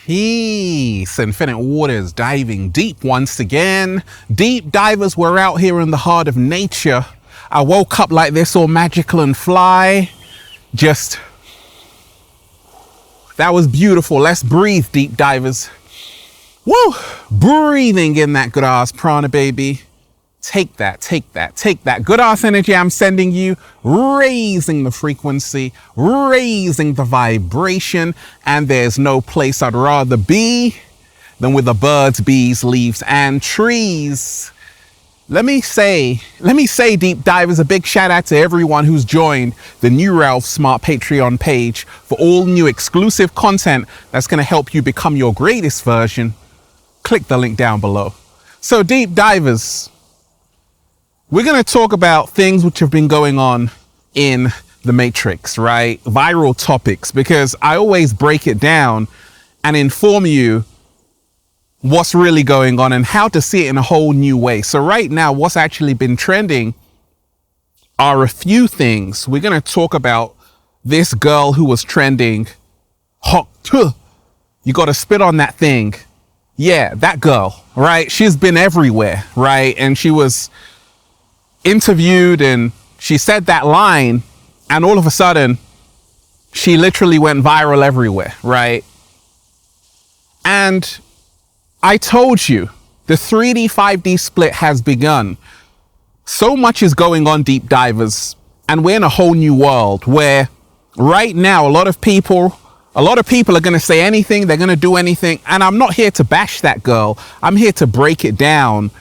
Peace, infinite waters, diving deep once again. Deep divers, we're out here in the heart of nature. I woke up like this, all magical and fly. That was beautiful. Let's breathe, deep divers. Woo! Breathing in that good ass prana, baby. Take that, take that, take that good ass energy I'm sending you, raising the frequency, raising the vibration, and there's no place I'd rather be than with the birds, bees, leaves, and trees. Let me say, deep divers, a big shout out to everyone who's joined the New Ralph Smart Patreon page for all new exclusive content that's going to help you become your greatest version. Click the link down below. So deep divers, we're going to talk about things which have been going on in the Matrix, right? Viral topics, because I always break it down and inform you what's really going on and how to see it in a whole new way. So right now, what's actually been trending are a few things. We're going to talk about this girl who was trending. Tuah. You got to spit on that thing. Yeah, that girl, right? She's been everywhere, right? And she was interviewed and she said that line, and all of a sudden she literally went viral everywhere, right? And I told you the 3D 5D split has begun. So much is going on, deep divers, and we're in a whole new world where right now a lot of people are going to say anything, they're going to do anything, and I'm not here to bash that girl. I'm here to break it down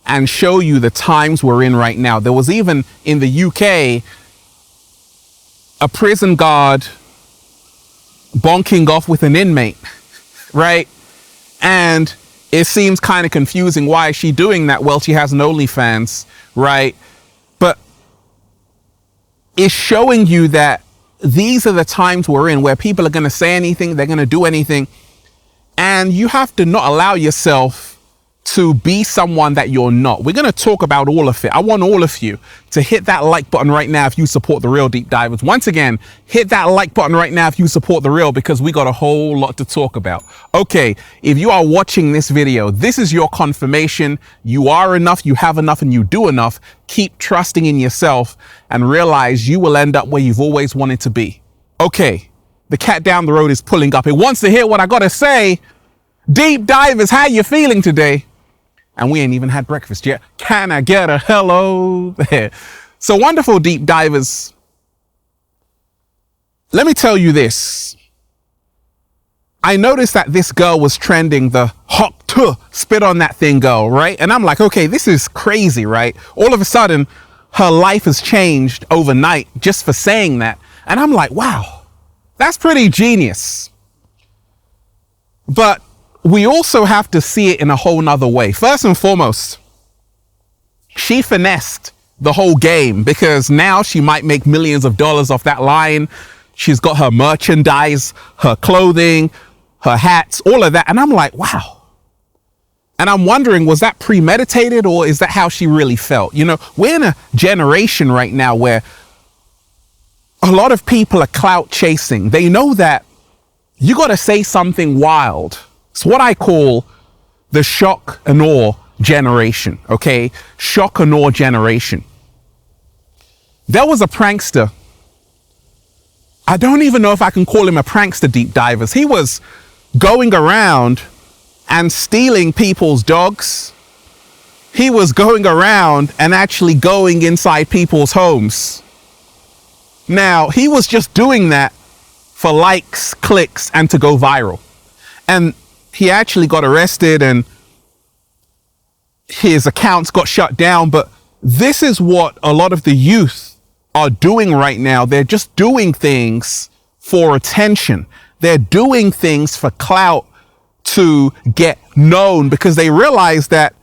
and show you the times we're in right now. There was even in the UK a prison guard bonking off with an inmate, right? And it seems kind of confusing. Why is she doing that? Well, she has an OnlyFans, right? But it's showing you that these are the times we're in where people are going to say anything, they're going to do anything, and you have to not allow yourself to be someone that you're not. We're going to talk about all of it. I want all of you to hit that like button right now if you support the real deep divers. Once again, hit that like button right now if you support the real, because we got a whole lot to talk about. Okay, if you are watching this video, this is your confirmation. You are enough, you have enough, and you do enough. Keep trusting in yourself and realize you will end up where you've always wanted to be. Okay, the cat down the road is pulling up. It wants to hear what I got to say. Deep divers, how you feeling today? And we ain't even had breakfast yet. Can I get a hello there? So wonderful, deep divers. Let me tell you this. I noticed that this girl was trending, the Tuah, spit on that thing girl, right? And I'm like, okay, this is crazy, right? All of a sudden, her life has changed overnight just for saying that. And I'm like, wow, that's pretty genius. But we also have to see it in a whole nother way. First and foremost, she finessed the whole game because now she might make millions of dollars off that line. She's got her merchandise, her clothing, her hats, all of that. And I'm like, wow. And I'm wondering, was that premeditated or is that how she really felt? You know, we're in a generation right now where a lot of people are clout chasing. They know that you got to say something wild. It's what I call the shock and awe generation, okay? Shock and awe generation. There was a prankster. I don't even know if I can call him a prankster, deep divers. He was going around and stealing people's dogs. He was going around and actually going inside people's homes. Now, he was just doing that for likes, clicks, and to go viral. And he actually got arrested and his accounts got shut down. But this is what a lot of the youth are doing right now. They're just doing things for attention. They're doing things for clout to get known because they realize that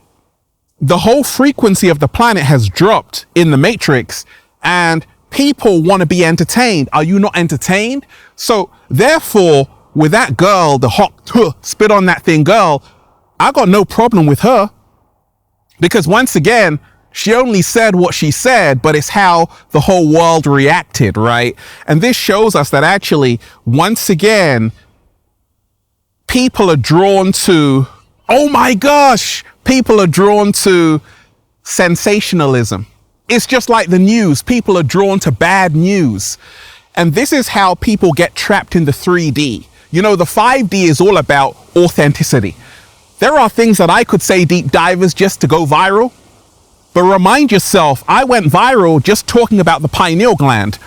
the whole frequency of the planet has dropped in the Matrix and people want to be entertained. Are you not entertained? So therefore, with that girl, the Tuah, spit on that thing girl, I got no problem with her because once again, she only said what she said, but it's how the whole world reacted, right? And this shows us that actually, once again, people are drawn to, oh my gosh, people are drawn to sensationalism. It's just like the news. People are drawn to bad news. And this is how people get trapped in the 3D. You know, the 5D is all about authenticity. There are things that I could say, deep divers, just to go viral. But remind yourself, I went viral just talking about the pineal gland.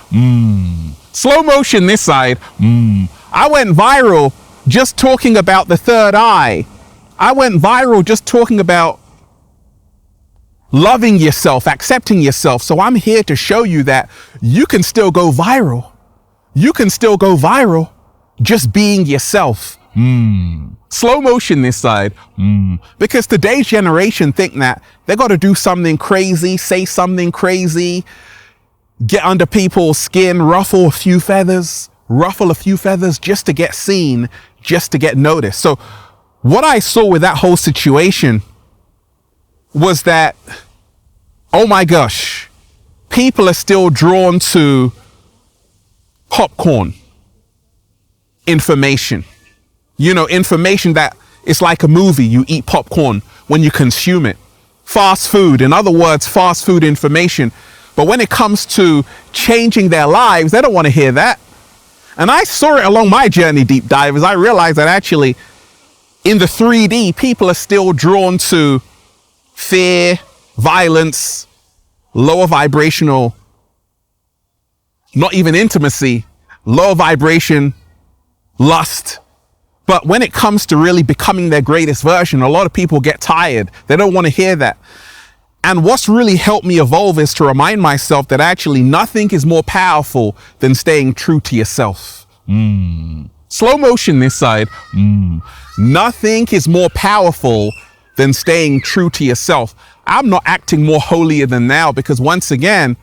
Slow motion this side. I went viral just talking about the third eye. I went viral just talking about loving yourself, accepting yourself. So I'm here to show you that you can still go viral. You can still go viral just being yourself. Slow motion this side. Because today's generation think that they got to do something crazy, say something crazy, get under people's skin, ruffle a few feathers just to get seen, just to get noticed. So what I saw with that whole situation was that, oh my gosh, people are still drawn to popcorn information. You know, information that it's like a movie. You eat popcorn when you consume it. Fast food, in other words, fast food information. But when it comes to changing their lives, they don't want to hear that. And I saw it along my journey, deep divers. I realized that actually in the 3D, people are still drawn to fear, violence, lower vibrational, not even intimacy, lower vibration, lust. But when it comes to really becoming their greatest version, a lot of people get tired. They don't want to hear that. And what's really helped me evolve is to remind myself that actually nothing is more powerful than staying true to yourself. Slow motion this side. Nothing is more powerful than staying true to yourself. I'm not acting more holier than thou because once again,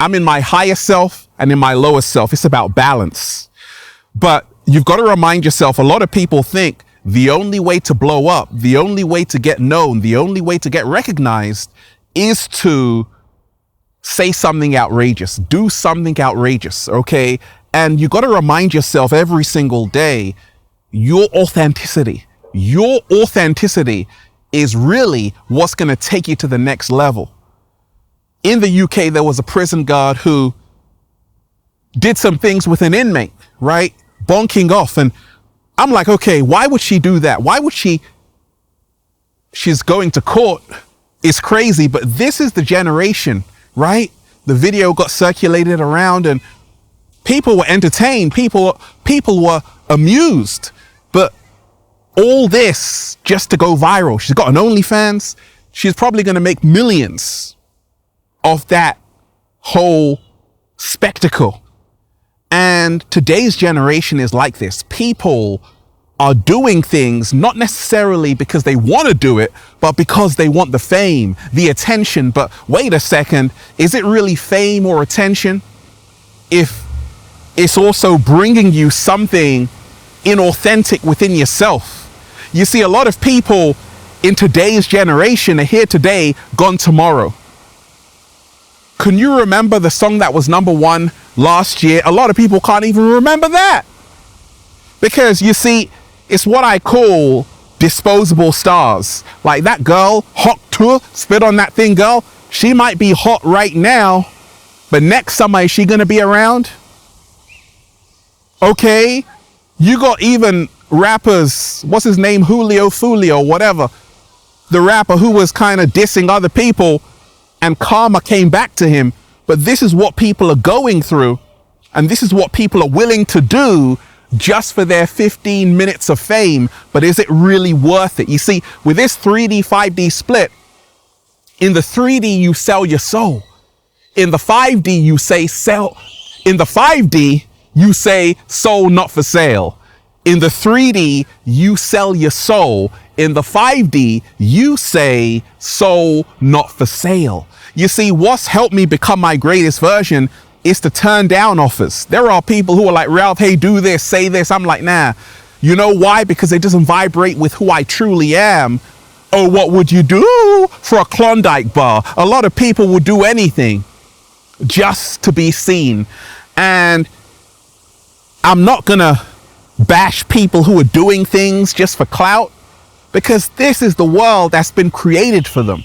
I'm in my higher self and in my lower self. It's about balance. But you've got to remind yourself, a lot of people think the only way to blow up, the only way to get known, the only way to get recognized is to say something outrageous, do something outrageous, okay? And you got to remind yourself every single day, your authenticity is really what's going to take you to the next level. In the UK, there was a prison guard who did some things with an inmate, right? Bonking off. And I'm like, okay, why would she do that? Why would she's going to court. It's crazy, but this is the generation, right? The video got circulated around and people were entertained. People were amused, but all this just to go viral. She's got an OnlyFans. She's probably going to make millions of that whole spectacle. And today's generation is like this. People are doing things not necessarily because they want to do it, but because they want the fame, the attention. But wait a second, is it really fame or attention if it's also bringing you something inauthentic within yourself? You see, a lot of people in today's generation are here today, gone tomorrow. Can you remember the song that was #1 last year? A lot of people can't even remember that. Because you see, it's what I call disposable stars. Like that girl, hot Tuah, spit on that thing girl. She might be hot right now, but next summer, is she going to be around? Okay. You got even rappers, what's his name? Julio Fulio, whatever. The rapper who was kind of dissing other people and karma came back to him. But this is what people are going through. And this is what people are willing to do just for their 15 minutes of fame. But is it really worth it? You see, with this 3D, 5D split, in the 3D, you sell your soul. In the 5D, you say sell. In the 5D, you say soul not for sale. In the 3D, you sell your soul. In the 5D, you say soul not for sale. You see, what's helped me become my greatest version is to turn down offers. There are people who are like, Ralph, hey, do this, say this. I'm like, nah. You know why? Because it doesn't vibrate with who I truly am. Oh, what would you do for a Klondike bar? A lot of people would do anything just to be seen. And I'm not gonna bash people who are doing things just for clout, because this is the world that's been created for them.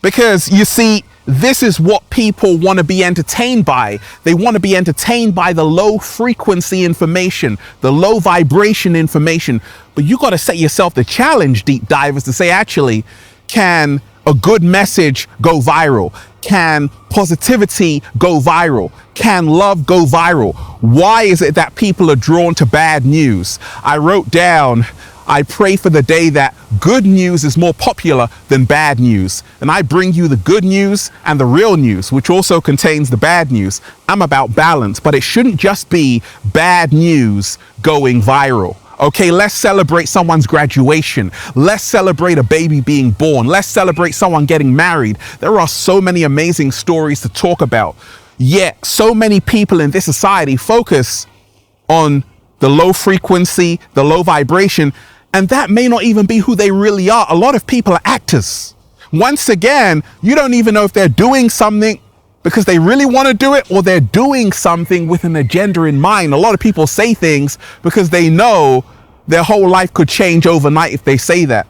Because you see, this is what people want to be entertained by. They want to be entertained by the low frequency information, the low vibration information. But you got to set yourself the challenge, deep divers, to say, actually, can a good message go viral? Can positivity go viral? Can love go viral? Why is it that people are drawn to bad news? I wrote down, I pray for the day that good news is more popular than bad news. And I bring you the good news and the real news, which also contains the bad news. I'm about balance, but it shouldn't just be bad news going viral. Okay, let's celebrate someone's graduation. Let's celebrate a baby being born. Let's celebrate someone getting married. There are so many amazing stories to talk about. Yet, so many people in this society focus on the low frequency, the low vibration, and that may not even be who they really are. A lot of people are actors. Once again, you don't even know if they're doing something because they really want to do it, or they're doing something with an agenda in mind. A lot of people say things because they know their whole life could change overnight if they say that.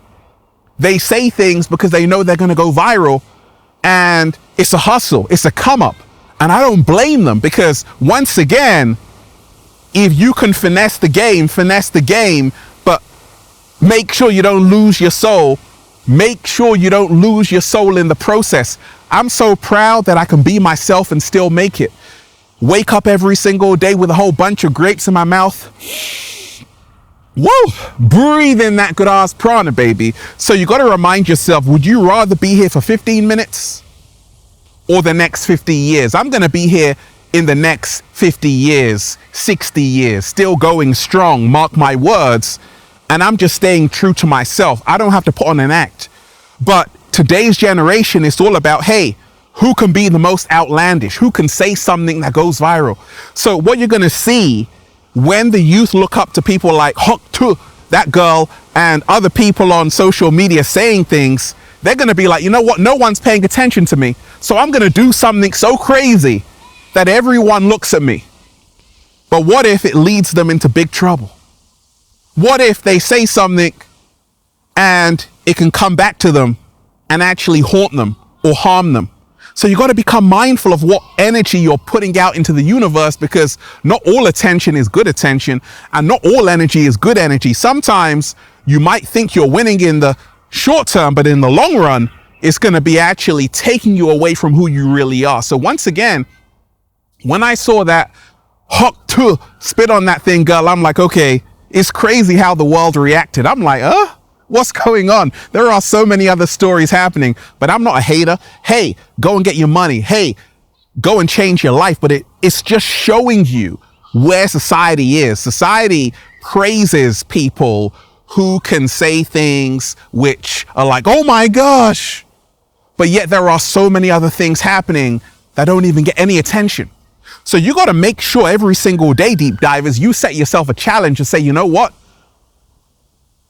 They say things because they know they're going to go viral, and it's a hustle, it's a come up. And I don't blame them, because once again, if you can finesse the game, but make sure you don't lose your soul. Make sure you don't lose your soul in the process. I'm so proud that I can be myself and still make it. Wake up every single day with a whole bunch of grapes in my mouth. Woo! Breathe in that good ass prana, baby. So you got to remind yourself, would you rather be here for 15 minutes or the next 50 years? I'm going to be here in the next 50 years, 60 years, still going strong, mark my words. And I'm just staying true to myself. I don't have to put on an act. But today's generation is all about, hey, who can be the most outlandish? Who can say something that goes viral? So what you're going to see when the youth look up to people like Tuah, that girl, and other people on social media saying things, they're going to be like, you know what? No one's paying attention to me. So I'm going to do something so crazy that everyone looks at me. But what if it leads them into big trouble? What if they say something and it can come back to them and actually haunt them or harm them? So you got to become mindful of what energy you're putting out into the universe, because not all attention is good attention, and not all energy is good energy. Sometimes you might think you're winning in the short term, but in the long run, it's going to be actually taking you away from who you really are. So once again, when I saw that Tuah spit on that thing, girl, I'm like, okay, it's crazy how the world reacted. I'm like, what's going on? There are so many other stories happening, but I'm not a hater. Hey, go and get your money. Hey, go and change your life. But it's just showing you where society is. Society praises people who can say things which are like, oh my gosh. But yet there are so many other things happening that don't even get any attention. So you got to make sure every single day, deep divers, you set yourself a challenge and say, you know what?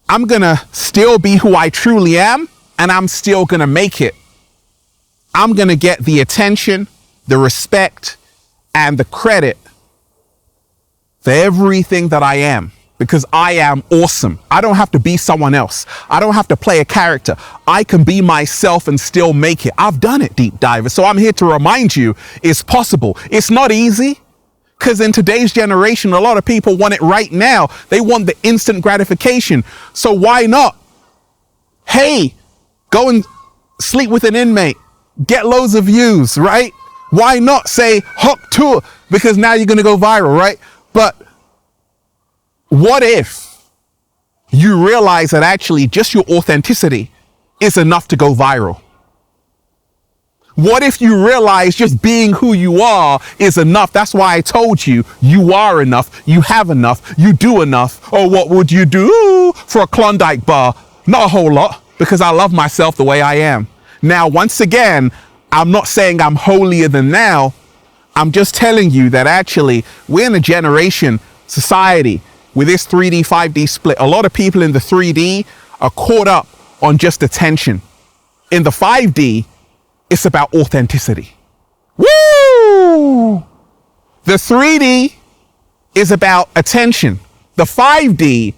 I'm going to still be who I truly am, and I'm still going to make it. I'm going to get the attention, the respect, and the credit for everything that I am, because I am awesome. I don't have to be someone else. I don't have to play a character. I can be myself and still make it. I've done it, deep diver. So I'm here to remind you it's possible. It's not easy, because in today's generation, a lot of people want it right now. They want the instant gratification. So why not? Hey, go and sleep with an inmate. Get loads of views, right? Why not say Tuah? Because now you're going to go viral, right? But what if you realize that actually just your authenticity is enough to go viral? What if you realize just being who you are is enough? That's why I told you, you are enough, you have enough, you do enough. Oh, what would you do for a Klondike bar? Not a whole lot, because I love myself the way I am. Now, once again, I'm not saying I'm holier than thou. I'm just telling you that actually we're in a generation, society, with this 3D, 5D split. A lot of people in the 3D are caught up on just attention. In the 5D, it's about authenticity. Woo! The 3D is about attention. The 5D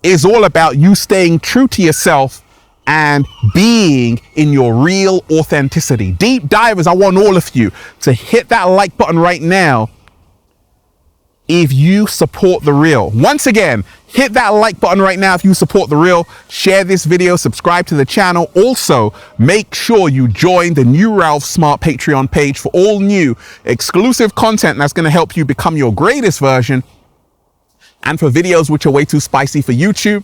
is all about you staying true to yourself and being in your real authenticity. Deep divers, I want all of you to hit that like button right now if you support the real. Once again, hit that like button right now if you support the real. Share this video, subscribe to the channel. Also, make sure you join the new Ralph Smart Patreon page for all new exclusive content that's going to help you become your greatest version. And for videos which are way too spicy for YouTube,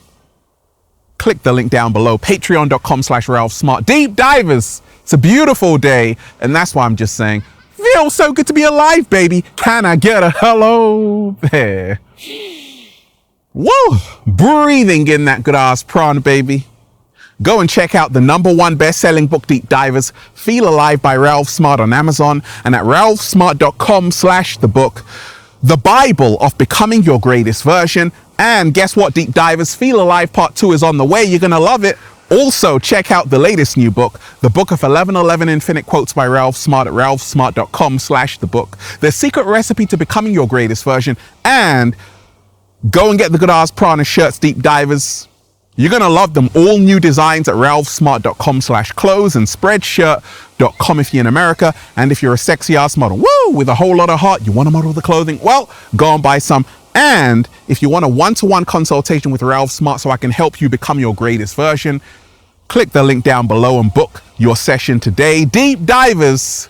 click the link down below, patreon.com/Ralph Smart. Deep divers, it's a beautiful day, and that's why I'm just saying, feels so good to be alive, baby. Can I get a hello there? Woo! Breathing in that good ass prana, baby. Go and check out the #1 best-selling book, Deep Divers, Feel Alive by Ralph Smart on Amazon, and at ralphsmart.com/thebook, the Bible of becoming your greatest version. And guess what, Deep Divers? Feel Alive Part 2 is on the way. You're going to love it. Also, check out the latest new book, The Book of 1111 Infinite Quotes by Ralph Smart at ralphsmart.com/thebook. The secret recipe to becoming your greatest version. And go and get the good ass prana shirts, Deep Divers. You're going to love them. All new designs at ralphsmart.com/clothes and spreadshirt.com if you're in America. And if you're a sexy ass model, woo, with a whole lot of heart, you want to model the clothing? Well, go and buy some. And if you want a one-to-one consultation with Ralph Smart so I can help you become your greatest version, click the link down below and book your session today. Deep Divers,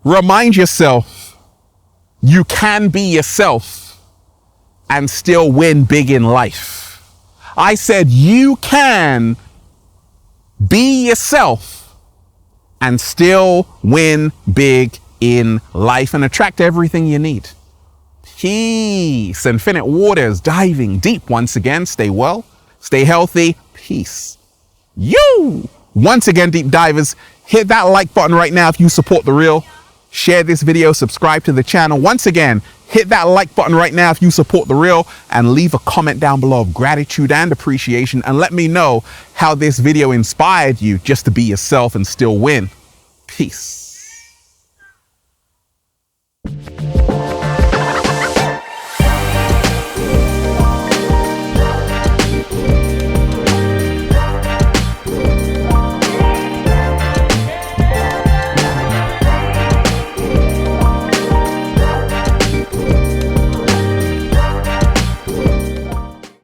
remind yourself you can be yourself and still win big in life. I said you can be yourself and still win big in life and attract everything you need. Peace. Infinite waters, diving deep once again. Stay well, stay healthy. Peace. You. Once again, Deep Divers, hit that like button right now if you support the real. Share this video, subscribe to the channel. Once again, hit that like button right now if you support the real, and leave a comment down below of gratitude and appreciation, and let me know how this video inspired you just to be yourself and still win. Peace.